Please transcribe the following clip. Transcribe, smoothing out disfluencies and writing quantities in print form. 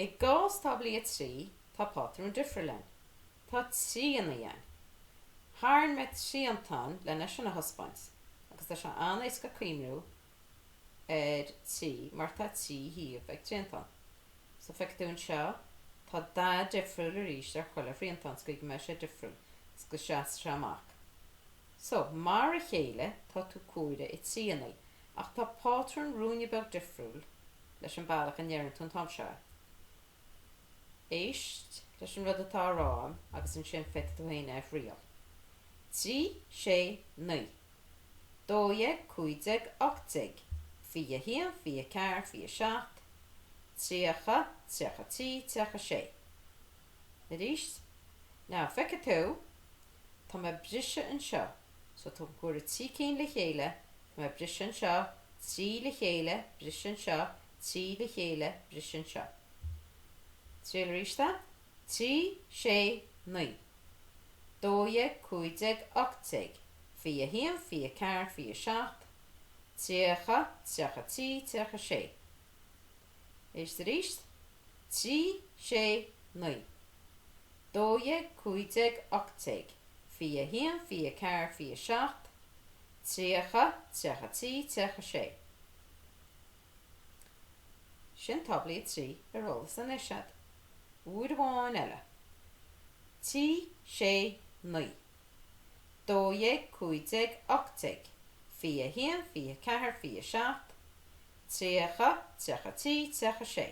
I gás tablaí trí tá pátrún difriúil. Tá trí ina dhéan. Tharn me trí antán lena sin na hospaint, agus tá se anais go cuimrú trí mar tá trí híomh ag tríantán. So feic dún seo, tá dá difriúil a ríist ar chuile fríantán scaig me sé difriúil go seas se amach. So, mar a chéile tá tú cuaire I trí ina, ach tá pátrún rúne beg difriúil leis an bailach an dhearann tún tam seo. Éist leis an rud atá rám agus an sin feic tú haine a phríal. Trí sé naoi. Dóige cuideag ochtaig. Fia hían, fia cear, fia seacht. Tríocha, tríocha tí, tríocha sé. Na ríist? Ná feice tú, tá me brise an seo. So tá cuair tí cín le chéile, tá me brise an seo, trí le chéile, brise an seo, trí le chéile, brise an seo. Trí le ríiste? Trí sé naoi. Dóige cuideag ochtaig. Fia hían, fia cear, fia seacht. Tríocha, tríocha tí, tríocha sé. Is de ríist? Trí sé naoi. Dóige cuideag ochtaig. Fia hían, fia cear, fia seacht. Tríocha, tríocha tí, tríocha sé. Sin tablaí trí ar rolas an isiad. Uair bháin eile. Trí sé naoi. Dóige cuideag ochtaig. Fia hían, fia cear, fia seacht. Tríocha, tríocha tí, tríocha sé.